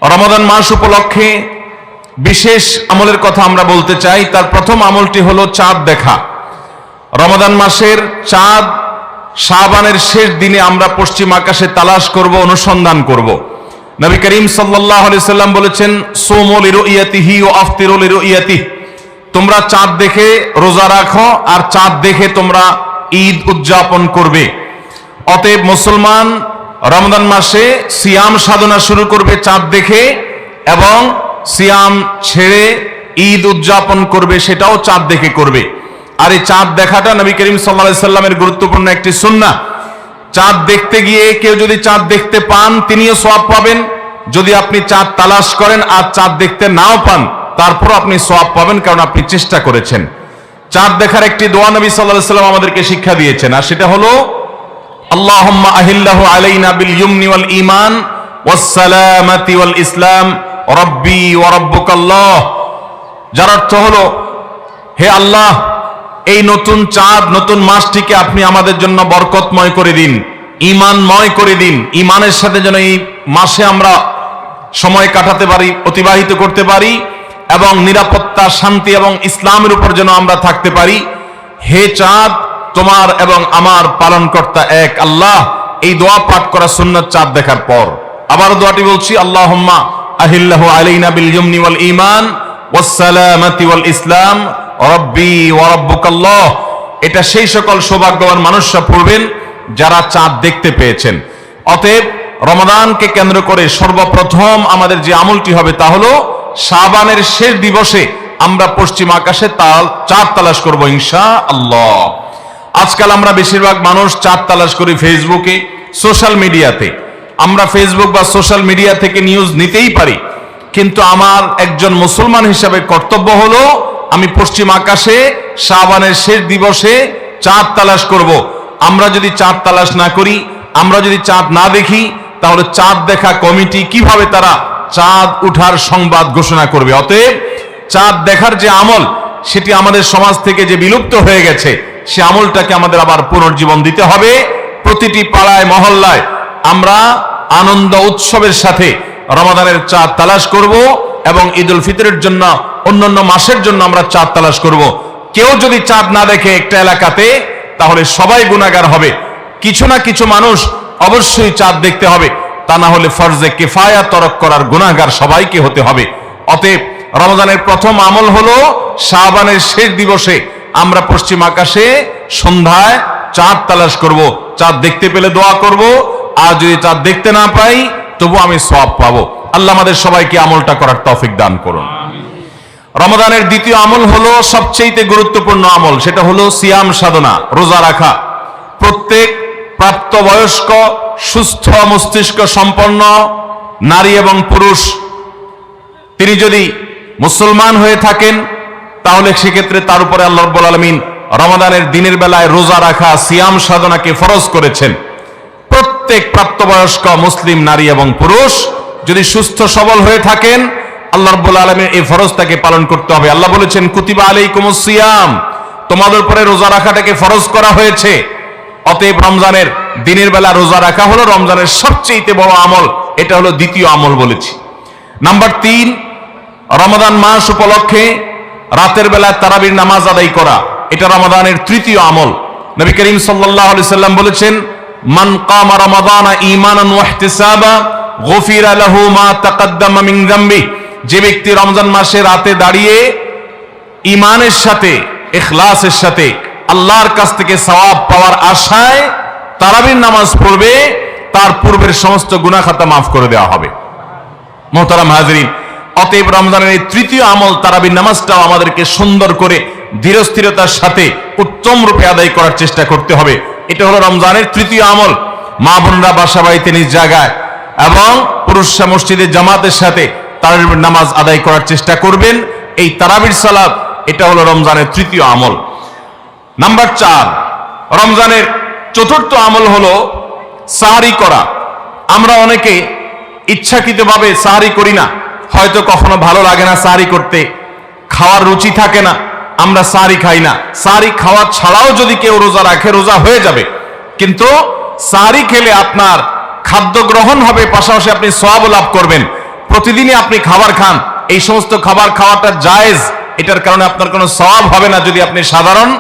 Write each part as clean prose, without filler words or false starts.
রমাদান মাস উপলক্ষে বিশেষ আমলের কথা আমরা বলতে চাই। তার প্রথম আমলটি হলো চাঁদ দেখা। রমাদান মাসের চাঁদ শাবানের শেষ দিনে আমরা পশ্চিম আকাশে তালাশ করব, অনুসন্ধান করব। নবী করিম সাল্লাল্লাহু আলাইহি সাল্লাম বলেছেন, সুমু লিরুইয়াতিহি ওয়া আফতিরু লিরুইয়াতিহি, তোমরা চাঁদ দেখে রোজা রাখো আর চাঁদ দেখে তোমরা ঈদ উদযাপন করবে। অতএব মুসলমান রমজান মাসে সিয়াম সাধনা শুরু করবে চাঁদ দেখে, এবং সিয়াম ছেড়ে ঈদ উদযাপন করবে সেটাও চাঁদ দেখে করবে। আর এই চাঁদ দেখাটা নবী করিম সাল্লাল্লাহু আলাইহি সাল্লামের গুরুত্বপূর্ণ একটি সুন্নাহ। চাঁদ দেখতে গিয়ে কেউ যদি চাঁদ দেখতে পান তিনিও সওয়াব পাবেন। যদি আপনি চাঁদ তালাশ করেন আর চাঁদ দেখতে নাও পান তারপর আপনি সওয়াব পাবেন, কারণ আপনি চেষ্টা করেছেন। চাঁদ দেখার একটি দোয়া নবী সাল্লাল্লাহু আলাইহি সাল্লাম আমাদেরকে শিক্ষা দিয়েছেন, আর সেটা হলো আল্লাহুম্মা আহিল্লাহু আলাইনা বিল ইয়ুমনি ওয়াল ঈমান ওয়াস সালামাতি ওয়াল ইসলাম রাব্বি ওয়া রাব্বুকাল্লাহ। যার অর্থ হলো, হে আল্লাহ, এই নতুন চাঁদ নতুন মাসটিকে আপনি আমাদের জন্য বরকতময় করে দিন, ঈমানময় করে দিন। ঈমানের সাথে যেন এই মাসে আমরা সময় কাটাতে পারি, অতিবাহিত করতে পারি, এবং নিরাপত্তা, শান্তি এবং ইসলামের উপর যেন আমরা থাকতে পারি। হে চাঁদ, তোমার এবং আমার পালনকর্তা এক আল্লাহ। এই দোয়া পাঠ করা সুন্নাত চাঁদ দেখার পর। আবার দোয়াটি বলছি, আল্লাহুম্মা আহিল্লাহু আলাইনা বিল ইয়ুমনি ওয়াল ঈমান ওয়াস সালামাতি ওয়াল ইসলাম রাব্বি ওয়া রাব্বুকাল্লাহ। এটা সেই সকল সৌভাগ্যবান মানুষরা পড়বেন যারা চাঁদ দেখতে পেয়েছেন। অতএব রমাদানকে কেন্দ্র করে সর্বপ্রথম আমাদের যে আমলটি হবে তা হলো শাবানের শেষ দিবসে আমরা পশ্চিম আকাশে চাঁদ তালাশ করব ইনশাআল্লাহ। আজকাল আমরা বেশিরভাগ মানুষ চাঁদ তালাশ করি ফেসবুকে, সোশ্যাল মিডিয়াতে। আমরা ফেসবুক বা সোশ্যাল মিডিয়া থেকে নিউজ নিতেই পারি, কিন্তু আমার একজন মুসলমান হিসাবে কর্তব্য হলো আমি পশ্চিম আকাশে শাবানের শেষ দিবসে চাঁদ তালাশ করব। আমরা যদি চাঁদ তালাশ না করি, আমরা যদি চাঁদ না দেখি, তাহলে চাঁদ দেখা কমিটি কিভাবে তারা চাঁদ উঠার সংবাদ ঘোষণা করবে? অতএব চাঁদ দেখার যে আমল, সেটি আমাদের সমাজ থেকে যে বিলুপ্ত হয়ে গেছে, সে আমলটাকে আমাদের আবার পুনর্জীবন দিতে হবে। প্রতিটি পাড়ায় মহল্লায় আমরা আনন্দ উৎসবের সাথে রমাদানের চাঁদ তালাশ করব, এবং ঈদুল ফিতরের জন্য, অন্যান্য মাসের জন্য আমরা চাঁদ তালাশ করব। কেউ যদি চাঁদ না দেখে একটা এলাকাতে, তাহলে সবাই গুনাহগার হবে। কিছু না কিছু মানুষ অবশ্যই চাঁদ দেখতে হবে, তা না হলে ফরজে কিফায়া তরক করার গুনাহগার সবাইকে হতে হবে। অতএব রমজানের প্রথম আমল হলো শাবানের শেষ দিবসে আমরা পশ্চিম আকাশে সন্ধ্যায় চাঁদ তালাশ করব। চাঁদ দেখতে পেলে দোয়া করব, আর যদি চাঁদ দেখতে না পাই তবু আমি সওয়াব পাবো। আল্লাহ আমাদের সবাইকে আমলটা করার তৌফিক দান করুন। রমাদানের দ্বিতীয় আমল হলো সবচেয়ে গুরুত্বপূর্ণ আমল, সেটা হলো সিয়াম সাধনা, রোজা রাখা। প্রত্যেক প্রাপ্তবয়স্ক সুস্থ মস্তিষ্ক সম্পন্ন নারী এবং পুরুষ তিনি যদি মুসলমান হয়ে থাকেন, তাহলে সেক্ষেত্রে তার উপরে আল্লাহ রাব্বুল আলামিন রমাদানের দিনের বেলায় রোজা রাখা, সিয়াম সাধনাকে ফরজ করেছেন। প্রত্যেক প্রাপ্তবয়স্ক মুসলিম নারী এবং পুরুষ যদি সুস্থ সবল হয়ে থাকেন, আল্লাহ রাব্বুল আলামিন এই ফরজটাকে পালন করতে হবে। আল্লাহ বলেছেন, কুতিবা আলাইকুমুস সিয়াম, তোমাদের উপরে রোজা রাখাটাকে ফরজ করা হয়েছে। অতএব রমজানের দিনের বেলা রোজা রাখা হলো রমজানের সবচেয়ে বড় আমল। এটা হলো দ্বিতীয় আমল বলেছি। নাম্বার 3, রমাদান মাস উপলক্ষে রাতের বেলা তারাবির নামাজ আদায় করা, এটা রমাদানের তৃতীয় আমল। নবী করিম সাল্লাল্লাহু আলাইহি সাল্লাম বলেছেন, মান কামা রমাদানা ঈমানান ওয়া ইহতিসাবা গুফিরা লাহু মা তাকাদ্দামা মিন যামবি। যে ব্যক্তি রমজান মাসে রাতে দাঁড়িয়ে ঈমানের সাথে, ইখলাসের সাথে আল্লাহর কাছ থেকে সওয়াব পাওয়ার আশায় তারাবির নামাজ পড়বে, তার পূর্বের সমস্ত গুনাহ খাতা মাফ করে দেওয়া হবে। মুহতারাম হাজিরিন, অতএব রমজানের এই তৃতীয় আমল তারাবির নামাজটাও আমাদেরকে সুন্দর করে ধীরস্থিরতার সাথে উত্তম রূপে আদায় করার চেষ্টা করতে হবে। এটা হলো রমজানের তৃতীয় আমল। মা বোনরা বাসা বাড়িতে নিজ জায়গায় এবং পুরুষরা মসজিদে জামাতের সাথে তারাবির নামাজ আদায় করার চেষ্টা করবেন। এই তারাবির সালাত, এটা হলো রমজানের তৃতীয় আমল। নাম্বার 4, রমজানের চতুর্থ আমল হলো সাহরি করা। আমরা অনেকে ইচ্ছাকৃতভাবে সাহরি করি না, হয়তো কখনো ভালো লাগে না সাহরি করতে, খাওয়ার রুচি থাকে না, আমরা সাহরি খাই না। সাহরি খাওয়া ছাড়াও যদি কেউ রোজা রাখে, রোজা হয়ে যাবে, কিন্তু সাহরি খেলে আপনার খাদ্য গ্রহণ হবে, পাশাপাশি আপনি সওয়াব লাভ করবেন। প্রতিদিনই আপনি খাবার খান, এই সমস্ত খাবার খাওয়াটা জায়েজ, এটার কারণে আপনার কোনো সওয়াব হবে না যদি আপনি সাধারণ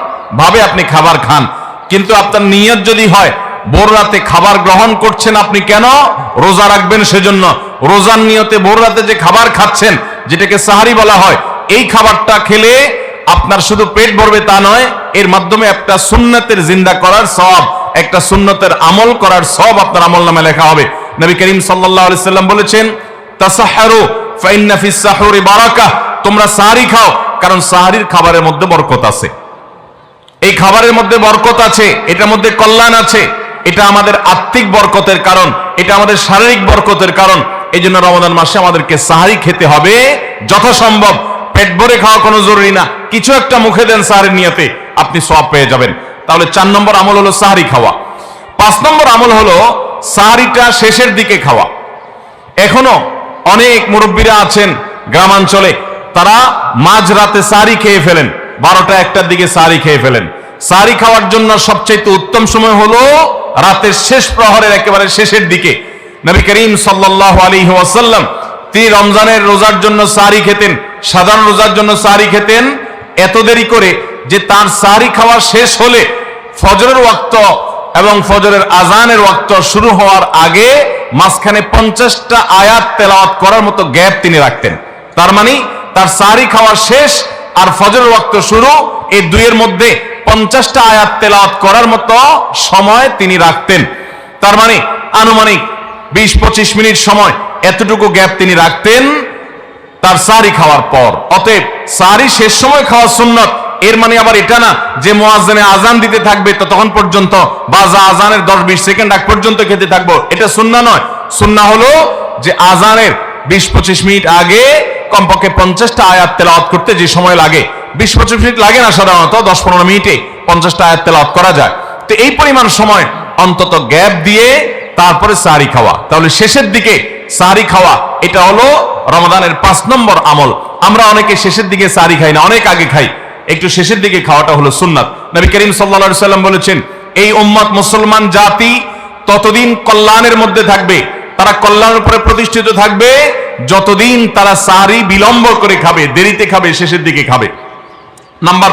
ভাবে আপনি খাবার খান। কিন্তু আপনার নিয়ত যদি হয় ভোর রাতে খাবার গ্রহণ করছেন, আপনি কেন? রোজা রাখবেন সেজন্য। রোজার নিয়তে ভোর রাতে যে খাবার খাচ্ছেন, যেটাকে সাহারি বলা হয়, এই খাবারটা খেলে আপনার শুধু পেট ভরবে তা নয়, এর মাধ্যমে একটা সুন্নতের জিন্দা করার সওয়াব, একটা সুন্নতের আমল করার সওয়াব আপনার আমলনামায় লেখা হবে। নবী করিম সাল্লাল্লাহু আলাইহি সাল্লাম বলেছেন, তাসাহহারু ফাইন্না ফিস সাহুরি বারাকাহ, তোমরা সাহারি খাও, কারণ সাহারির খাবারের মধ্যে বরকত আছে। এই খাবারের মধ্যে বরকত আছে, এটার মধ্যে কল্যাণ আছে। এটা আমাদের আত্মিক বরকতের কারণ, এটা আমাদের শারীরিক বরকতের কারণ। এই জন্য রমাদান মাসে আমাদেরকে সাহারি খেতে হবে যথাসম্ভব। পেট ভরে খাওয়া কোনো জরুরি না, কিছু একটা মুখে দেন সাহারির নিয়তে, আপনি সওয়াব পেয়ে যাবেন। তাহলে 4 নম্বর আমল হলো সাহারি খাওয়া। 5 নম্বর আমল হলো সাহারিটা শেষের দিকে খাওয়া। এখনো অনেক মুরব্বীরা আছেন গ্রামাঞ্চলে, তারা মাঝরাতে সাহারি খেয়ে ফেলেন, 12টা-1টার দিকে সাহারি খেয়ে ফেলেন। সাহারি খাওয়ার জন্য সবচেয়ে উত্তম সময় হলো রাতের শেষ প্রহরের একেবারে শেষের দিকে। নবী করিম সাল্লাল্লাহু আলাইহি ওয়াসাল্লাম তিনি রমজানের রোজার জন্য সাহারি খেতেন, সাধারণ রোজার জন্য সাহারি খেতেন এত দেরি করে যে তার সাহারি খাওয়া শেষ হলে ফজরের ওয়াক্ত এবং ফজরের আজানের ওয়াক্ত শুরু হওয়ার আগে মাঝখানে 50টা আয়াত তেলাওয়াত করার মতো গ্যাপ তিনি রাখতেন। তার মানে তার সাহারি খাওয়া শেষ আর ফজরের ওয়াক্ত শুরু, এই দুইয়ের মধ্যে 50টা আয়াত তেলাওয়াত করার মতো সময় তিনি রাখতেন। তার মানে আনুমানিক 20-25 মিনিট সময়, এতটুকু গ্যাপ তিনি রাখতেন তার সাহারি খাওয়ার পর। অতএব সাহারি শেষ সময় খাওয়া সুন্নত। এর মানে আবার এটা না যে মুয়াজ্জিনে আজান দিতে থাকবে ততক্ষণ পর্যন্ত বা আজানের 10-20 সেকেন্ড আগ পর্যন্ত খেতে থাকবো, এটা সুন্নাহ নয়। সুন্নাহ হলো যে আজানের 20-25 মিনিট আগে কমপক্ষে 50টা আয়াত তেলাওয়াত করতে যে সময় লাগে, 20-25 মিনিট লাগে না, সাধারণত 10-15 মিনিটে 50টা আয়াত তেলাওয়াত করা যায়। তো এই পরিমাণ সময় অন্তত গ্যাপ দিয়ে তারপরে সাহারি খাওয়া, তাহলে শেষের দিকে সাহারি খাওয়া, এটা হলো রমাদানের 5 নম্বর আমল। আমরা অনেকে শেষের দিকে সাহারি খাই না, অনেক আগে খাই, একটু শেষের দিকে খাওয়াটা হলো সুন্নাত। নবী করিম সাল্লাল্লাহু আলাইহি সাল্লাম বলেছেন, এই উম্মত মুসলমান জাতি ততদিন কল্যাণের মধ্যে থাকবে, তারা কল্যাণের উপরে প্রতিষ্ঠিত থাকবে যতদিন তারা সাহারি বিলম্ব করে খাবে, দেরিতে খাবে, শেষের দিকে খাবে। নাম্বার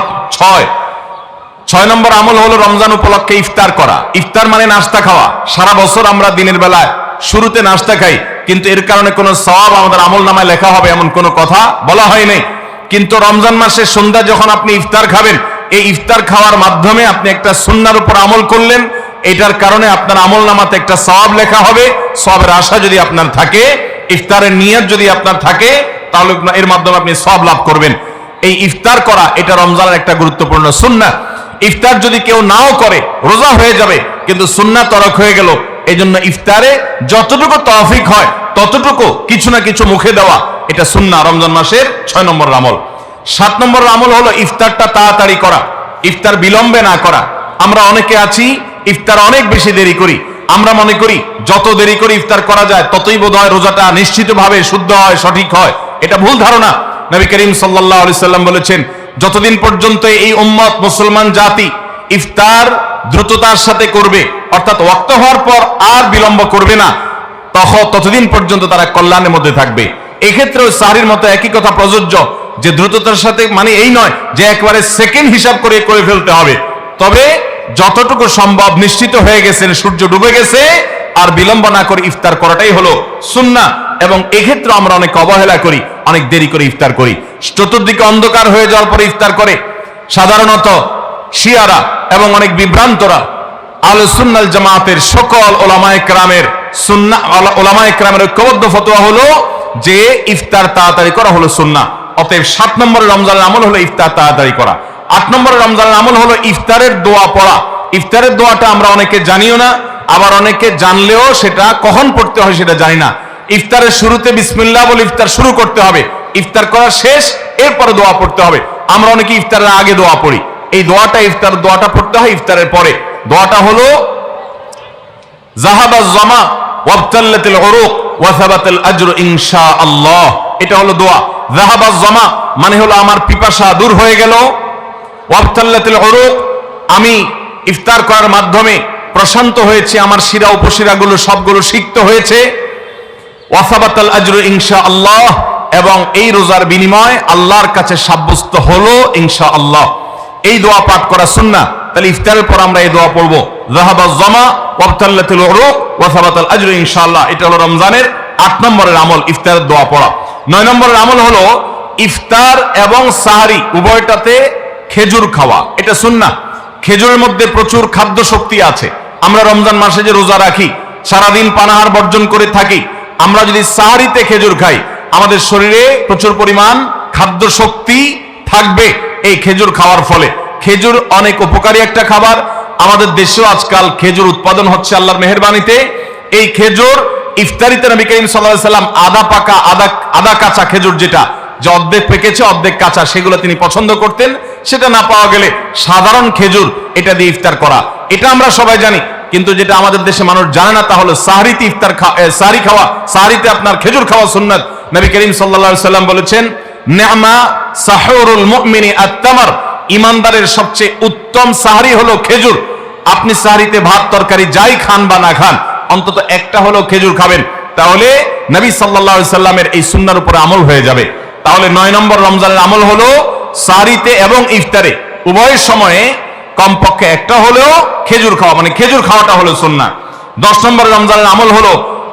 6 নম্বর আমল হলো রমজান উপলক্ষে ইফতার করা। ইফতার মানে নাস্তা খাওয়া। সারা বছর আমরা দিনের বেলায় শুরুতে নাস্তা খাই, কিন্তু এর কারণে কোনো সওয়াব আমাদের আমলনামায় লেখা হবে এমন কোনো কথা বলা হয় নাই। কিন্তু রমজান মাসের সন্ধ্যা যখন আপনি ইফতার খাবেন, এই ইফতার খাওয়ার মাধ্যমে আপনি একটা সুন্নাহর উপর আমল করলেন, এটার কারণে আপনার আমলনামাতে একটা সওয়াব লেখা হবে। সওয়াবের আশা যদি আপনার থাকে, ইফতারের নিয়ত যদি আপনার থাকে, তাহলে এর মাধ্যমে আপনি সওয়াব লাভ করবেন। এই ইফতার করা এটা রমজানের একটা গুরুত্বপূর্ণ সুন্নাহ। ইফতার যদি কেউ নাও করে রোজা হয়ে যাবে, কিন্তু সুন্নাহ তরক হয়ে গেল। এই জন্য ইফতারে যতটুকু তৌফিক হয় ততটুকু কিছু না কিছু মুখে দেওয়া, এটা সুন্নাহ, রমজান মাসের 6 নম্বর আমল। 7 নম্বর আমল হলো ইফতারটা তাড়াতাড়ি করা, ইফতার বিলম্বে না করা। আমরা অনেকে আছি ইফতার অনেক বেশি দেরি করি, আমরা মনে করি যত দেরি করে ইফতার করা যায় ততই বোধহয় রোজাটা নিশ্চিতভাবে শুদ্ধ হয়, সঠিক হয়। এটা ভুল ধারণা। নবী করিম সাল্লাল্লাহু আলাইহি সাল্লাম বলেছেন, যতদিন পর্যন্ত এই উম্মত মুসলমান জাতি ইফতার দ্রুততার সাথে করবে, অর্থাৎ ওয়াক্ত হওয়ার পর আর বিলম্ব করবে না, ততদিন পর্যন্ত তারা কল্যাণের মধ্যে থাকবে। এক্ষেত্রেও সাহারির মতো একই কথা প্রযোজ্য, যে দ্রুততার সাথে মানে এই নয় যে একবারে সেকেন্ড হিসাব করে ফেলতে হবে, তবে যতটুকু সম্ভব নিশ্চিত হয়ে গেছেন সূর্য ডুবে গেছে আর বিলম্ব না করে ইফতার করাটাই হলো সুন্নাহ। এবং এক্ষেত্রে আমরা অনেক অবহেলা করি, অনেক দেরি করে ইফতার করি, চতুর্দিকে অন্ধকার হয়ে যাওয়ার পরে ইফতার করে। সাধারণত শিয়ারা এবং অনেক বিভ্রান্তরা আহলে সুন্নাত জামাতের সকল ওলামায়ে কেরামের ঐক্যবদ্ধ ফতোয়া হলো যে ইফতার তাড়াতাড়ি করা হলো সুন্নাহ। অতএব 7 নম্বরের রমজানের আমল হলো ইফতার তাড়াতাড়ি করা। 8 নম্বরের রমজানের আমল হলো ইফতারের দোয়া পড়া। ইফতারের দোয়াটা আমরা অনেকে জানিও না, আবার অনেকে জানলেও সেটা কখন পড়তে হয় সেটা জানি না। ইফতারের শুরুতে বিসমিল্লাহ বলে ইফতার শুরু করতে হবে, ইফতার করা শেষ এরপরে দোয়া পড়তে হবে। আমরা অনেকে ইফতারের আগে দোয়া পড়ি, এই দোয়াটা ইফতার দোয়াটা পড়তে হয় ইফতারের পরে। দোয়াটা হলো যাহাবাজ জামা ওয়াবতাল্লাতিল উরুক ওয়া সাবাতাল আজরু ইনশাআল্লাহ। এটা হলো দোয়া। যাহাবাজ জামা মানে হলো আমার পিপাসা দূর হয়ে গেল, ওয়াবতাল্লাতিল উরুক আমি ইফতার করার মাধ্যমে প্রশান্ত হয়েছে, আমার শিরা উপশিরাগুলো সবগুলো সিক্ত হয়েছে, ওয়াসাবাতাল আজরু ইনশাআল্লাহ, এবং এই রোজার বিনিময় আল্লাহর কাছে সাব্যস্ত হলো ইনশাআল্লাহ। এই দোয়া পাঠ করা সুন্নাহ। তাহলে ইফতারের পর আমরা এই দোয়া পড়বো, যাহাবাজ জামা ওয়াবতাল্লাতুল উরুক ওয়াসাবাতাল আজরু ইনশাআল্লাহ। এটা হলো রমজানের 8 নম্বরের আমল, ইফতারের দোয়া পড়া। 9 নম্বরের আমল হলো ইফতার এবং সাহারি উভয়টাতে খেজুর খাওয়া। এটা সুন্নাহ। খেজুরের মধ্যে প্রচুর খাদ্য শক্তি আছে। আমরা রমজান মাসে যে রোজা রাখি, সারাদিন পানাহার বর্জন করে থাকি, আমরা যদি সাহারিতে খেজুর খাই, আমাদের শরীরে প্রচুর পরিমাণ খাদ্য শক্তি থাকবে এই খেজুর খাওয়ার ফলে। খেজুর অনেক উপকারী একটা খাবার। আমাদের দেশেও আজকাল খেজুর উৎপাদন হচ্ছে আল্লাহর মেহেরবানিতে। এই খেজুর ইফতারিতে নবী করিম সাল্লাল্লাহু আলাইহি সাল্লাম আধা পাকা আধা কাঁচা খেজুর, যেটা যে অর্ধেক পেকেছে অর্ধেক কাঁচা, সেগুলো তিনি পছন্দ করতেন। সেটা না পাওয়া গেলে সাধারণ খেজুর এটা দিয়ে ইফতার করা, এটা আমরা সবাই জানি। কিন্তু যেটা আমাদের দেশে মানুষ জানে না, তা হলো সাহরিতে সাহরি খাওয়া, সাহরিতে আপনার খেজুর খাওয়া সুন্নাত। নবী করিম সাল্লাল্লাহু আলাইহি সাল্লাম বলেছেন, নি'মা সাহুরুল মুমিনি আত-তামর, ইমানদারের সবচেয়ে উত্তম সাহরি হলো খেজুর। আপনি সাহরিতে ভাত তরকারি যাই খান বা না খান, অন্তত একটা হলো খেজুর খাবেন, তাহলে নবী সাল্লাল্লাহু আলাইহি সাল্লামের এই সুন্নাহর উপরে আমল হয়ে যাবে। তাহলে 9 নম্বর রমজানের আমল হলো সাহরিতে এবং ইফতারে উভয় সময়ে কমপক্ষে একটা হলেও খেজুর খাওয়া, মানে খেজুর খাওয়াটা হলো সুন্নাহ। 10 নম্বর রমজানের আমল হলো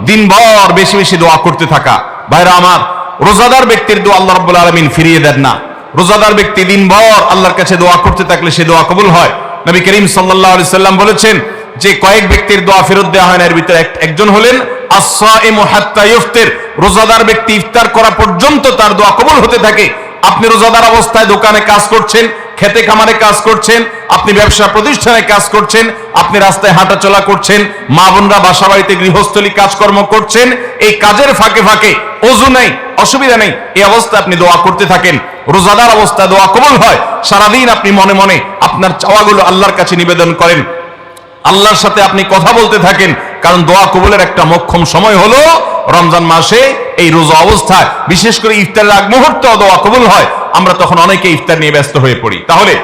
দিনভর বেশি বেশি দোয়া করতে থাকা। ভাইরা আমার, রোজাদার ব্যক্তির দোয়া আল্লাহ রাব্বুল আলামিন ফিরিয়ে দেন না। রোজাদার ব্যক্তি দিনভর আল্লাহর কাছে দোয়া করতে থাকলে সে দোয়া কবুল হয়। নবী করিম সাল্লাল্লাহু আলাইহি সাল্লাম বলেছেন যে কয়েক ব্যক্তির দোয়া ফেরত দেওয়া হয় না, এর ভিতরে একজন হলেন আস-সাইমু হাত্তা ইফতির, রোজাদার ব্যক্তি ইফতার করা পর্যন্ত তার দোয়া কবুল হতে থাকে। আপনি রোজাদার অবস্থায় দোকানে কাজ করছেন, খেতে খামারে কাজ করছেন, আপনি ব্যবসা প্রতিষ্ঠানে কাজ করছেন, আপনি রাস্তায় হাঁটাচলা করছেন, মা বোনরা বাসা বাড়িতে গৃহস্থলী কাজকর্ম করছেন, এই কাজের ফাঁকে ফাঁকে ওযু নেই, অসুবিধা নেই, এই অবস্থায় আপনি দোয়া করতে থাকেন। রোজাদার অবস্থায় দোয়া কবুল হয়। সারাদিন আপনি মনে মনে আপনার চাওয়াগুলো আল্লাহর কাছে নিবেদন করেন, আল্লাহর সাথে আপনি কথা বলতে থাকেন, কারণ দোয়া কবুলের একটা মোক্ষম সময় হলো রমজান মাসে এই রোজা অবস্থায়। বিশেষ করে ইফতারের আগ মুহূর্তে দোয়া কবুল হয়, আমরা তখন অনেকে ইফতার নিয়ে ব্যস্ত হয়ে পড়ি। তাহলে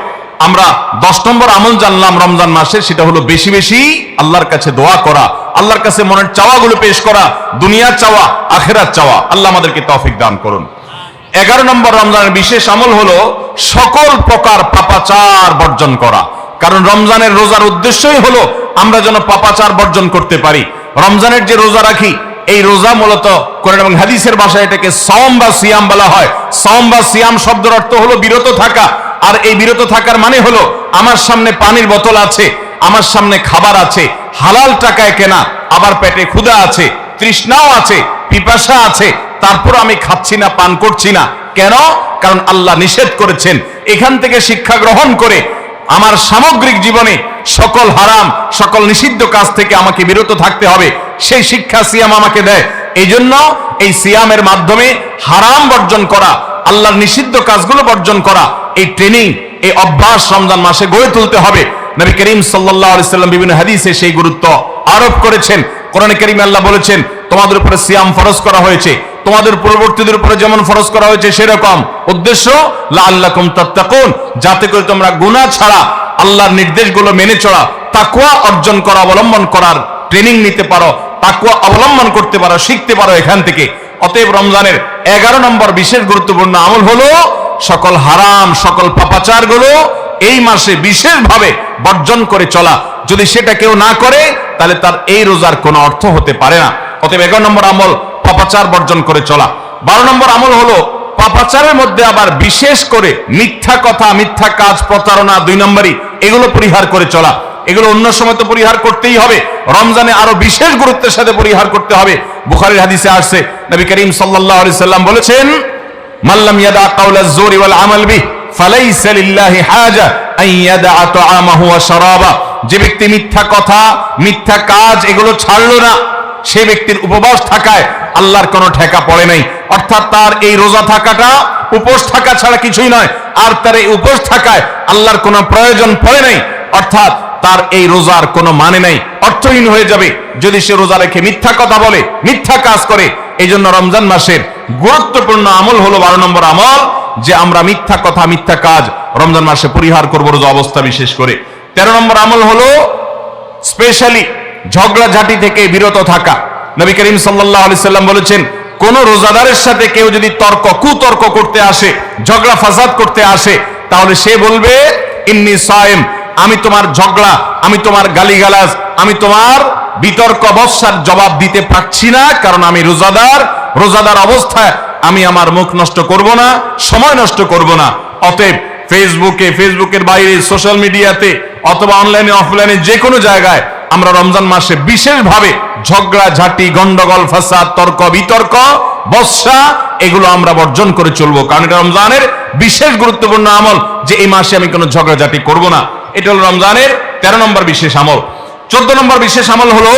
আমরা 10 নম্বর আমল জানলাম রমজান মাসে, সেটা হলো বেশি বেশি আল্লাহর কাছে দোয়া করা, আল্লাহর কাছে মনের চাওয়াগুলো পেশ করা, দুনিয়ার চাওয়া আখিরাত চাওয়া। আল্লাহ আমাদেরকে তৌফিক দান করুন। 11 নম্বর রমজানের বিশেষ আমল হলো সকল প্রকার পাপাচার বর্জন করা। কারণ রমজানের রোজার উদ্দেশ্যই হলো আমরা যেন পাপাচার বর্জন করতে পারি। রমজানের যে রোজা রাখি, এই রোজা মূলত কোরআন এবং হাদিসের ভাষায় এটাকে সাওম বা সিয়াম বলা হয়। সাওম বা সিয়াম শব্দের অর্থ হলো বিরত থাকা। আর এই বিরত থাকার মানে হলো আমার সামনে পানির বোতল আছে, আমার সামনে খাবার আছে, হালাল টাকায় কেনা, আবার পেটে ক্ষুধা আছে, তৃষ্ণাও আছে, পিপাসা আছে, তারপর আমি খাচ্ছি না, পান করছি না। কেন? কারণ আল্লাহ নিষেধ করেছেন। এখান থেকে শিক্ষা গ্রহণ করে আমার সামগ্রিক জীবনে সকল হারাম, সকল নিষিদ্ধ কাজ থেকে আমাকে বিরত থাকতে হবে, সেই শিক্ষা সিয়াম আমাকে দেয়। এই জন্য এই সিয়ামের মাধ্যমে হারাম বর্জন করা, আল্লাহর নিষিদ্ধ কাজগুলো বর্জন করা, এই ট্রেনিং, এই অভ্যাস রমজান মাসে গড়ে তুলতে হবে। নবী করিম সাল্লাল্লাহু আলাইহি সাল্লাম বিভিন্ন হাদিসে সেই গুরুত্ব আরোপ করেছেন। কোরআনে কারীমে আল্লাহ বলেছেন, তোমাদের উপরে সিয়াম ফরজ করা হয়েছে, তোমাদের পূর্ববর্তীদের উপরে যেমন ফরজ করা হয়েছে সেরকম। উদ্দেশ্য লাআল্লাকুম তাত্তাকুন, যাতে করে তোমরা গুনাহ ছাড়া আল্লাহর নির্দেশগুলো মেনে চলা, তাকওয়া অর্জন করা, অবলম্বন করার ট্রেনিং নিতে পারো, তাকওয়া অবলম্বন করতে পারো, শিখতে পারো এখান থেকে। অতএব রমজানের 11 নম্বর বিশেষ গুরুত্বপূর্ণ আমল হলো সকল হারাম, সকল পাপাচারগুলো এই মাসে বিশেষভাবে বর্জন করে চলা। যদি সেটা কেউ না করে, তাহলে তার এই রোজার কোনো অর্থ হতে পারে না। অতএব 11 নম্বর আমল পাপাচার বর্জন করে চলা। 12 নম্বর আমল হলো পাপাচারের মধ্যে আবার বিশেষ করে মিথ্যা কথা, মিথ্যা কাজ, প্রতারণা 2 নম্বরই, এগুলো পরিহার করে চলা। এগুলো অন্য সময় তো পরিহার করতেই হবে, রমজানে আরো বিশেষ গুরুত্বের সাথে পরিহার করতে হবে। বুখারীর হাদিসে আসছে, নবী করিম সাল্লাল্লাহু আলাইহি সাল্লাম বলেছেন, মাল্লাম ইয়াদা কাওলাজ জুরি ওয়াল আমাল বিহি ফালাইসা লিল্লাহি হাজা আন ইয়াদা তাআমাহু ওয়া শারাবা। যে ব্যক্তি মিথ্যা কথা, মিথ্যা কাজ এগুলো ছাড়লো না, সে ব্যক্তির উপবাস থাকায় আল্লাহর কোনো ঠেকা পড়ে নাই। অর্থাৎ তার এই রোজা থাকাটা উপোস থাকা ছাড়া কিছুই নয়, আর তার এই উপোস থাকায় আল্লাহর কোনো প্রয়োজন পড়ে নাই। অর্থাৎ তার এই রোজার কোনো মানে নাই, অর্থহীন হয়ে যাবে যদি সে রোজা রেখে মিথ্যা কথা বলে, মিথ্যা কাজ করে। এই জন্য রমজান মাসের গুরুত্বপূর্ণ আমল হলো 12 নম্বর আমল, যে আমরা মিথ্যা কথা, মিথ্যা কাজ রমজান মাসে পরিহার করবো রোজা অবস্থা বিশেষ করে। 13 নম্বর আমল হলো স্পেশালি ঝগড়াঝাটি থেকে বিরত থাকা। নবী করিম সাল্লাল্লাহু আলাইহি সাল্লাম বলেছেন, কোন রোজাদারের সাথে কেউ যদি কুতর্ক করতে আসে, ঝগড়া ফাসাদ করতে আসে, তাহলে সে বলবে ইন্নী সায়েম, আমি তোমার ঝগড়া, আমি তোমার গালিগালাজ, আমি তোমার বিতর্ক বর্ষার জবাব দিতে পারছি না, কারণ আমি রোজাদার অবস্থায় আমি আমার মুখ নষ্ট করব না, সময় নষ্ট করব না। অতএব ফেসবুকের বাইরে, সোশ্যাল মিডিয়াতে অথবা অনলাইনে অফলাইনে যে কোনো জায়গায় আমরা রমজান মাসে বিশেষভাবে ঝগড়া ঝাঁটি, গন্ডগোল, ফাসাদ, তর্ক বিতর্ক, বর্ষা এগুলো আমরা বর্জন করে চলবো, কারণ এটা রমজানের বিশেষ গুরুত্বপূর্ণ আমল যে এই মাসে আমি কোনো ঝগড়াঝাঁটি করব না। এটা হলো রমজানের 13 নম্বর বিশেষ আমল। 14 নম্বর বিশেষ আমল হলো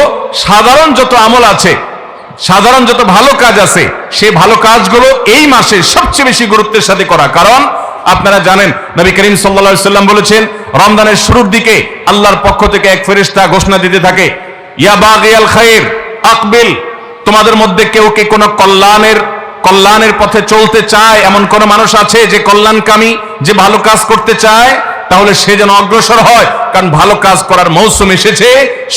সাধারণ যত আমল আছে, সাধারণ যত ভালো কাজ আছে, সেই ভালো কাজগুলো এই মাসে সবচেয়ে বেশি গুরুত্বের সাথে করা। কারণ আপনারা জানেন নবী করিম সাল্লাল্লাহু আলাইহি সাল্লাম বলেছেন, রমজানের শুরুর দিকে আল্লাহর পক্ষ থেকে এক ফেরেশতা ঘোষণা দিতে থাকে, ইয়া বাগিয়াল খায়র আকবিল, তোমাদের মধ্যে কেউ কি কোনো কল্যাণের পথে চলতে চায়, এমন কোন মানুষ আছে যে কল্যাণকামী, যে ভালো কাজ করতে চায়, তাহলে সে যেন অগ্রসর হয়, কারণ ভালো কাজ করার মৌসুম এসেছে,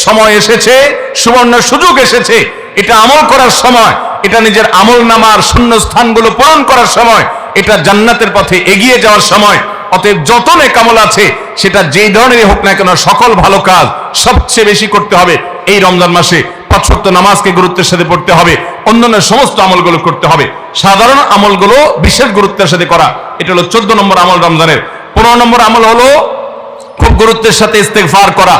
সময় এসেছে, সুবর্ণ সুযোগ এসেছে। এটা আমল করার সময়, এটা নিজের আমল নামার শূন্য স্থানগুলো পূরণ করার সময়, এটা জান্নাতের পথে এগিয়ে যাওয়ার সময়। অতএব যত নেক আমল আছে, সেটা যেই ধরনেরই হোক না কেন, সকল ভালো কাজ সবচেয়ে বেশি করতে হবে এই রমজান মাসে। 5 ওয়াক্ত নামাজকে গুরুত্বের সাথে পড়তে হবে, অন্যান্য সমস্ত আমলগুলো করতে হবে, সাধারণ আমলগুলো বিশেষ গুরুত্বের সাথে করা। এটা হলো 14 নম্বর আমল রমজানের। 15 নম্বর আমল হলো খুব গুরুত্বের সাথে ইস্তেগফার করা,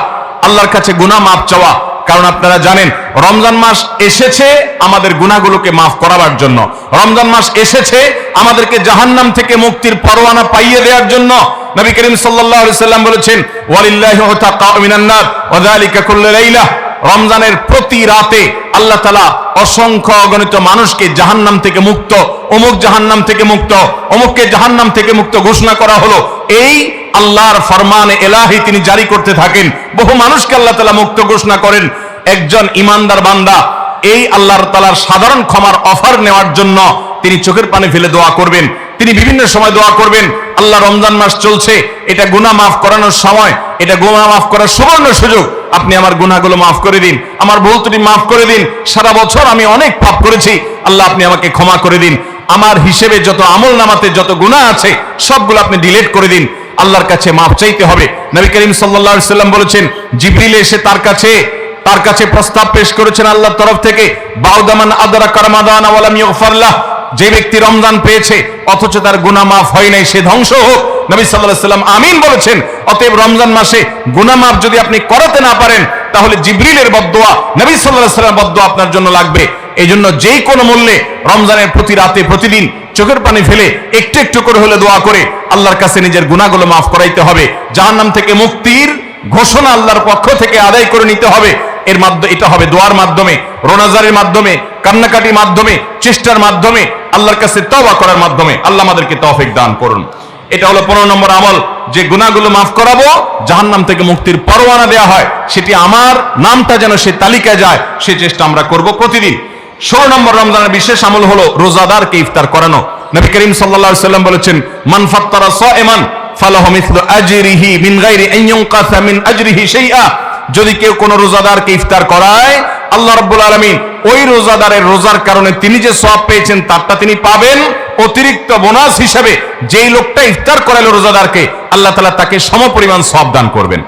আল্লাহর কাছে গুনাহ মাফ চাওয়া। কারণ আপনারা জানেন রমজান মাস এসেছে আমাদের গুনাহগুলোকে মাফ করাবার জন্য, রমজান মাস এসেছে আমাদেরকে জাহান্নাম থেকে মুক্তির পরোয়ানা পাইয়ে দেওয়ার জন্য। নবী করিম সাল্লাল্লাহু আলাইহি সাল্লাম বলেছেন, ওয়ালিল্লাহি উতাকাউ মিনান নার ওয়া যালিকা কুল্লু লাইলা, রমজানের প্রতি রাতে আল্লাহ তাআলা অসংখ্য অগণিত মানুষকে জাহান্নাম থেকে মুক্ত, অমুক জাহান্নাম থেকে মুক্ত, অমুককে জাহান্নাম থেকে মুক্ত ঘোষণা করা হলো। এই আল্লাহর ফরমানে এলাহি তিনি জারি করতে থাকেন, বহু মানুষকে আল্লাহ তাআলা মুক্ত ঘোষণা করেন। একজন ইমানদার বান্দা এই আল্লাহর তাআলার সাধারণ ক্ষমার অফার নেওয়ার জন্য তিনি চোখের পানি ফেলে দোয়া করবেন, তিনি বিভিন্ন সময় দোয়া করবেন, আল্লাহ রমজান মাস চলছে, এটা গুনাহ মাফ করানোর সময়, এটা গুনাহ মাফ করার সুবর্ণ সুযোগ, আপনি আমার গুনাহগুলো মাফ করে দিন, আমার ভুল ত্রুটি মাফ করে দিন, সারা বছর আমি অনেক পাপ করেছি, আল্লাহ আপনি আমাকে ক্ষমা করে দিন, আমার হিসেবে যত আমল নামাতে যত গুনাহ আছে সবগুলো আপনি ডিলিট করে দিন। আল্লাহর কাছে মাফ চাইতে হবে। নবী করিম সাল্লাল্লাহু আলাইহি সাল্লাম বলেছেন, জিবরিল এসে তার কাছে প্রস্তাব পেশ করেছেন আল্লাহর তরফ থেকে, বাউদামান আদরাকা রমাদান ওয়া লাম ইগফার লাহ, যে ব্যক্তি রমজান পেয়েছে অথচ তার গুনাহ মাফ হয় নাই, সে ধ্বংস হোক। নবী সাল্লাল্লাহু আলাইহি সাল্লাম আমিন বলেছেন। অতএব রমজান মাসে গুনাহ মাফ যদি আপনি করাতে না পারেন, তাহলে জিবরিলের বদদোয়া, নবী সাল্লাল্লাহু আলাইহি সাল্লামের বদদোয়া আপনার জন্য লাগবে। এই জন্য যেই কোনো মূল্যে রমজানের প্রতি রাতে প্রতিদিন চোখের পানি ফেলে একটু একটু করে হলে দোয়া করে আল্লাহর কাছে নিজের গুনাহগুলো মাফ করাইতে হবে। জাহান্নাম থেকে মুক্তির ঘোষণা আল্লাহর পক্ষ থেকে আদায় করে নিতে হবে। এর মাধ্যমে এটা হবে দোয়ার মাধ্যমে, রোনাজারের মাধ্যমে, কান্নাকাটির মাধ্যমে, চেষ্টার মাধ্যমে, আল্লাহর কাছে তওবা করার মাধ্যমে। আল্লাহ আমাদেরকে তৌফিক দান করুন। এটা হলো 15 নম্বর আমল, যে গুনাহগুলো মাফ করাবো, জাহান্নাম থেকে মুক্তির পরোয়ানা দেওয়া হয়, সেটি আমার নামটা যেন সে তালিকায় যায়, সে চেষ্টা আমরা করব প্রতিদিন। 16 নম্বর রমজানের বিশেষ আমল হলো রোজাদারকে ইফতার করানো। নবী করিম সাল্লাল্লাহু আলাইহি সাল্লাম বলেছেন, মান ফাত্তারা সাইমান ফালাহু মিসলু আজরিহি মিন গায়রি আন ইউনকাসা মিন আজরিহি শাইআ, যদি কেউ কোন রোজাদারকে ইফতার করায়, আল্লাহ রাব্বুল আলামিন ওই রোজাদারের রোজার কারণে তিনি যে সওয়াব পেয়েছেন তারটা তিনি পাবেন, অতিরিক্ত বোনাস হিসেবে যেই লোকটা ইফতার করালো রোজাদারকে, আল্লাহ তাআলা তাকে সমপরিমাণ সওয়াব দান করবেন।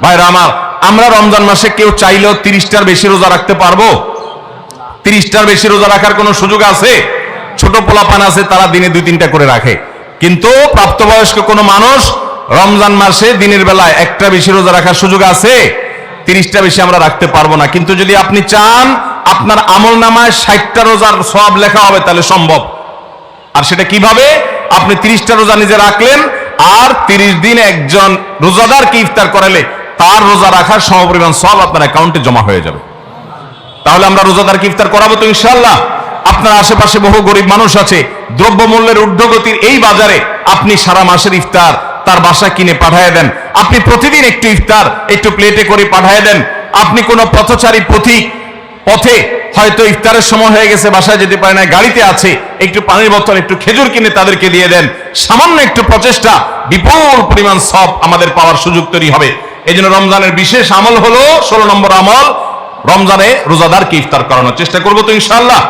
ভাইরা আমার, আমরা রমজান মাসে কেউ চাইলেও 30টার বেশি রোজা রাখতে পারবো? 30টার বেশি রোজা রাখার কোনো সুযোগ আছে? ছোট পোলাপান আছে, তারা দিনে 2-3টা করে রাখে, কিন্তু প্রাপ্তবয়স্ক কোনো মানুষ রমজান মাসে দিনের বেলায় একটা বেশি রোজা রাখার সুযোগ আছে? 30টা বেশি আমরা রাখতে পারবো না। কিন্তু যদি আপনি চান আপনার আমল নামায় 60টা রোজার সওয়াব লেখা হবে, তাহলে সম্ভব। আর সেটা কিভাবে? আপনি 30টা রোজা নিজে রাখলেন, আর 30 দিন একজন রোজাদারকে ইফতার করালে তার রোজা রাখার সমপরিমাণ সওয়াব আপনার অ্যাকাউন্টে জমা হয়ে যাবে। তাহলে আমরা রোজাদারকে ইফতার করাবো তো ইনশাআল্লাহ। আপনার আশেপাশে বহু গরিব মানুষ আছে, দ্রব্যমূল্যের ঊর্ধ্বগতির এই বাজারে আপনি সারা মাসের ইফতার তার বাসায় কিনে পাঠিয়ে দেন, আপনি প্রতিদিন একটু ইফতার একটু প্লেটে করে পাঠিয়ে দেন। আপনি কোনো পথচারী পথে হয়তো ইফতারের সময় হয়ে গেছে, বাসায় যেতে পারে না, গাড়িতে আছে, একটু পানির বোতল একটু খেজুর কিনে তাদেরকে দিয়ে দেন। সামান্য একটু প্রচেষ্টা বিপুল পরিমাণ সওয়াব আমাদের পাওয়ার সুযোগ তৈরি হবে। এই জন্য রমজানের বিশেষ আমল হলো 16 নম্বর আমল, রমজানে রোজাদারকে ইফতার করানোর চেষ্টা করবো তো ইনশাআল্লাহ।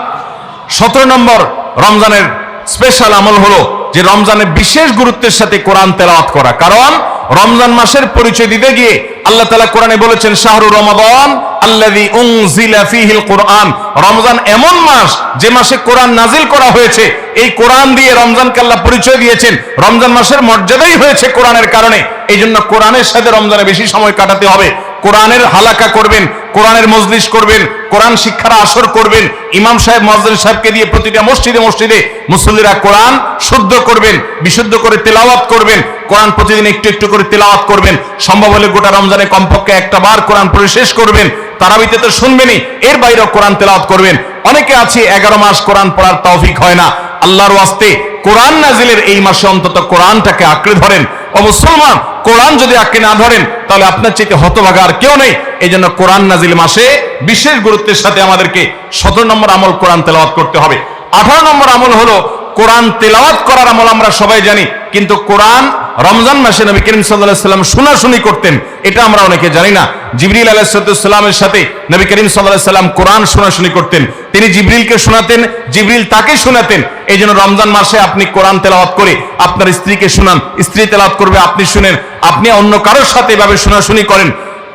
17 নম্বর রমজানের স্পেশাল আমল হলো যে রমজানের বিশেষ গুরুত্বের সাথে কোরআন তেলাওয়াত করা। কারণ রমজান মাসের পরিচয় দিতে গিয়ে আল্লাহ তাআলা কোরআনে বলেছেন শাহরু রমাদান আল্লাযী উনজিলা ফীহিল কুরআন, রমজান এমন মাস যে মাসে কোরআন নাজিল করা হয়েছে। এই কোরআন দিয়ে রমজানকে আল্লাহ পরিচয় দিয়েছেন। রমজান মাসের মর্যাদাই হয়েছে কোরআনের কারণে। এই জন্য কোরআনের সাথে রমজানে বেশি সময় কাটাতে হবে। কোরআনের হালাকা করবেন, কোরআনের মজলিস করবেন, কোরআন শিক্ষার আসর করবেন, ইমাম সাহেব মুয়াজ্জিন সাহেবকে দিয়ে প্রতিটা মসজিদে মসজিদে মুসল্লিরা কোরআন শুদ্ধ করবেন, বিশুদ্ধ করে তেলাওয়াত করবেন। কোরআন প্রতিদিন একটু একটু করে তেলাওয়াত করবেন। সম্ভব হলে গোটা রমজানে কমপক্ষে একটা বার কোরআন পড়ে শেষ করবেন। তারাবিতে তো শুনবেনই, এর বাইরেও কোরআন তেলাওয়াত করবেন। অনেকে আছে 11 মাস কোরআন পড়ার তৌফিক হয় না। আল্লাহর ওয়াস্তে কোরআন নাজিলের এই মাসে অন্তত কোরআনটাকে আঁকড়ে ধরেন। ও মুসলমান, কোরআন যদি আঁকড়ে না ধরেন তাহলে আপনার চাইতে হতভাগা আর কেউ নেই। এই জন্য কোরআন নাজিল মাসে বিশেষ গুরুত্বের সাথে আমাদেরকে 17 নম্বর আমল কোরআন তেলাওয়াত করতে হবে। 18 নম্বর আমল হলো কোরআন তেলাওয়াত করার আমল। আমরা সবাই জানি, কিন্তু কোরআন রমজান মাসে নবী করিম সাল্লাল্লাহু আলাইহি ওয়াসাল্লাম শোনাশুনি করতেন, এটা আমরা অনেকে জানি না। জিবরিল আলাইহিস সালামের সাথে নবী করিম সাল্লাল্লাহু আলাইহি ওয়াসাল্লাম কোরআন শোনাশুনি করতেন। তিনি জিবরিলকে শোনাতেন, জিবরিল তাকে শোনাতেন। এই জন্য রমজান মাসে আপনি কোরআন তেলাওয়াত করে আপনার স্ত্রীকে শোনান, স্ত্রী তেলাওয়াত করবে, আপনি শুনেন, আপনি অন্য কারোর সাথে এভাবে শোনাশুনি করেন।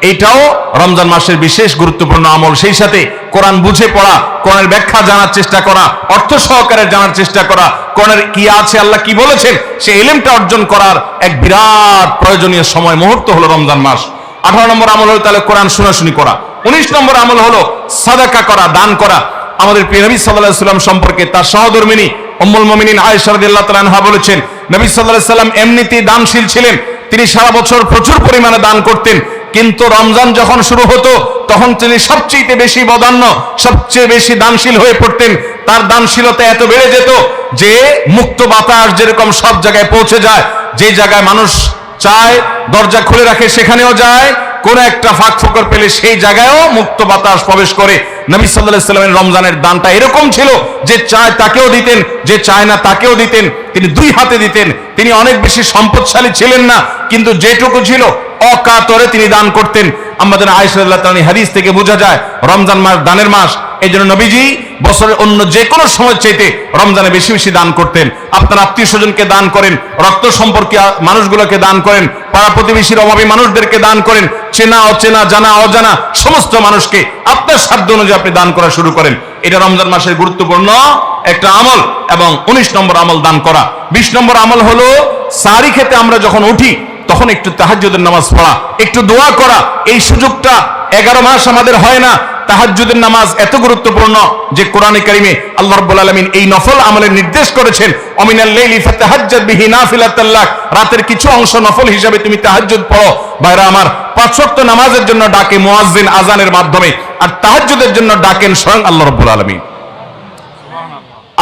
এইটাও রমজান মাসের বিশেষ গুরুত্বপূর্ণ আমল। সেই সাথে কোরআন বুঝে পড়া, কোরআনের ব্যাখ্যা জানার চেষ্টা করা, অর্থ সহকারে জানার চেষ্টা করা, কোরআনের কি আছে, আল্লাহ কি বলেছেন, সেই ইলমটা অর্জন করার এক বিরাট প্রয়োজনীয় সময় মুহূর্ত হলো রমজান মাস। 18 নম্বর আমল হলো তাহলে কোরআন শোনাশুনি করা। 19 নম্বর আমল হলো সাদাকা করা, দান করা। আমাদের প্রিয় নবী সাল্লাল্লাহু আলাইহি ওয়াসাল্লাম সম্পর্কে তার সহধর্মিণী উম্মুল মুমিনিন আয়েশা রাদিয়াল্লাহু তাআলা আনহা বলেছেন, নবী সাল্লাল্লাহু আলাইহি ওয়াসাল্লাম এমনিতেই দানশীল ছিলেন। তিনি সারা বছর প্রচুর পরিমাণে দান করতেন, কিন্তু রমজান যখন শুরু হতো তখন তিনি সবচেয়ে বেশি বদান্য, সবচেয়ে বেশি দানশীল হয়ে পড়তেন। তার দানশীলতা এত বেড়ে যেত যে মুক্ত বাতাস যেরকম সব জায়গায় পৌঁছে যায়, যে জায়গায় মানুষ চায় দরজা খুলে রাখে সেখানেও যায়, কোন একটা ফাঁক ফোকর পেলে সেই জায়গায়ও মুক্ত বাতাস প্রবেশ করে। নবী সাল্লাল্লাহু আলাইহি ওয়াসাল্লামের রমজানের দানটা এরকম ছিল যে চায় তাকেও দিতেন, যে চায় না তাকেও দিতেন। তিনি দুই হাতে দিতেন। তিনি অনেক বেশি সম্পদশালী ছিলেন না, কিন্তু যেটুকু ছিল অকাতরে তিনি দান করতেন। আমাদের আয়েশা রাদিয়াল্লাহু তাআলা হাদিস থেকে বোঝা যায় রমজান মাস দানের মাস। এই জন্য নবীজি বছরের অন্য যে কোনো সময় চাইতে রমজানে বেশি বেশি দান করতেন। আপনার আত্মীয় স্বজনকে দান করেন, রক্ত সম্পর্কীয় মানুষগুলোকে দান করেন, পাড়া প্রতিবেশীর অভাবী মানুষদেরকে দান করেন, চেনা অচেনা জানা অজানা সমস্ত মানুষকে আপনার সাধ্য অনুযায়ী আপনি দান করা শুরু করেন। এটা রমজান মাসের গুরুত্বপূর্ণ একটা আমল। এবং 19 নম্বর আমল দান করা। 20 নম্বর আমল হলো সাহরি খেতে আমরা যখন উঠি তখন একটু তাহাজ্জুদের নামাজ পড়া, একটু দোয়া করা। এই সুযোগটা 11 মাস আমাদের হয় না। তাহাজ্জুদের নামাজ এত গুরুত্বপূর্ণ যে কোরআনে কারিমে আল্লাহ রাব্বুল আলামিন এই নফল আমলের নির্দেশ করেছেন, অমিনাল লাইলি ফাতাহাজ্জাদ বিহি নাফিলাতাল লাক, রাতের কিছু অংশ নফল হিসাবে তুমি তাহাজ্জুদ পড়ো। ভাইরা আমার, 5 ওয়াক্ত নামাজের জন্য ডাকে মুয়াজ্জিন আযানের মাধ্যমে, আর তাহাজ্জুদের জন্য ডাকেন স্বয়ং আল্লাহ রাব্বুল আলামিন।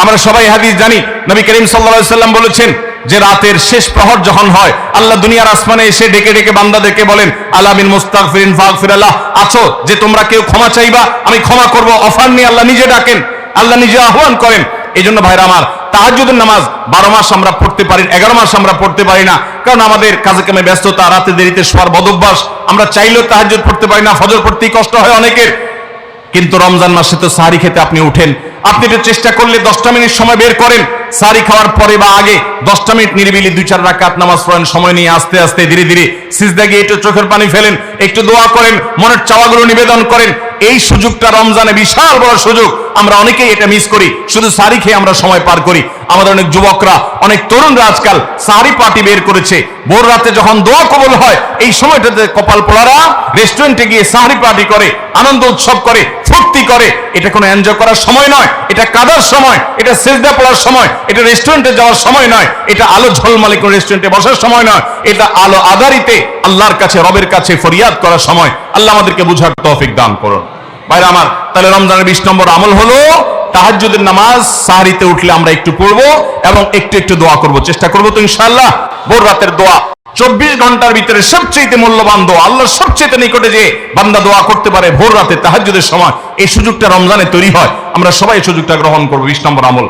আমরা সবাই হাদিস জানি, নবী করিম সাল্লাল্লাহু আলাইহি ওয়াসাল্লাম বলেছেন যে রাতের শেষ প্রহর যখন হয় আল্লাহ দুনিয়ার আসমানে এসে ডেকে ডেকে বান্দাদেরকে বলেন, আলা মিন মুস্তাগফিরিন ফাগফিরাল্লাহ, আছো যে তোমরা কেউ ক্ষমা চাইবা আমি ক্ষমা করব। অফার নিয়ে আল্লাহ নিজে ডাকেন, আল্লাহ নিজে আহ্বান করেন। এই জন্য ভাইরা আমার, তাহাজ্জুদের নামাজ 12 মাস আমরা পড়তে পারি, 11 মাস আমরা পড়তে পারি না, কারণ আমাদের কাজে কামে ব্যস্ততা, রাতে দেরিতে শোয়ার বদভ্যাস। আমরা চাইলেও তাহাজ্জুদ পড়তে পারি না, ফজর পড়তেই কষ্ট হয় অনেকের। কিন্তু রমজান মাসে তো সাহরি খেতে আপনি উঠেন, আপনি একটু চেষ্টা করলে 10টা মিনিট সময় বের করেন, সাহরি খাওয়ার পরে বা আগে 10টা মিনিট নিরিবিলি 2-4 রাকাত নামাজ পড়েন, সময় নিয়ে আস্তে আস্তে ধীরে ধীরে সিজদা গিয়ে একটু চোখের পানি ফেলেন, একটু দোয়া করেন, মনের চাওয়াগুলো নিবেদন করেন। এই সুযোগটা রমজানে বিশাল বড় সুযোগ। আমরা অনেকেই এটা মিস করি, শুধু সাহরি খেয়ে আমরা সময় পার করি। আমাদের অনেক যুবকরা, অনেক তরুণরা আজকাল সাহরি পার্টি বের করেছে। ভোর রাতে যখন দোয়া কবুল হয় এই সময়টাতে কপাল পোড়ারা রেস্টুরেন্টে গিয়ে সাহরি পার্টি করে, আনন্দ উৎসব করে, ফুর্তি করে। এটা কোনো এনজয় করার সময় নয়, এটা কাদার সময়, এটা সিজদা পড়ার সময়, এটা রেস্টুরেন্টে যাওয়ার সময় নয়, এটা আলো ঝলমলে কোনো রেস্টুরেন্টে বসার সময় নয়, এটা আলো আধারিতে আল্লাহর কাছে, রবের কাছে ফরিয়াদ করার সময়। আল্লাহ আমাদেরকে বুঝার তৌফিক দান করুন। ভাইরা আমার, তাহলে রমজানের 20 নম্বর আমল হলো তাহাজ্জুদের নামাজ সাহরিতে উঠলে আমরা একটু পড়বো এবং একটু একটু দোয়া করব, চেষ্টা করবো তো ইনশাআল্লাহ। ভোর রাতের দোয়া 24 ঘন্টার ভিতরে সবচেয়ে মূল্যবান দোয়া, আল্লাহর সবচেয়ে নিকটে যে বান্দা দোয়া করতে পারে ভোর রাতে তাহাজ্জুদের সময়, এই সুযোগটা রমজানে তৈরি হয়। আমরা সবাই এই সুযোগটা গ্রহণ করবো। 20 নম্বর আমল।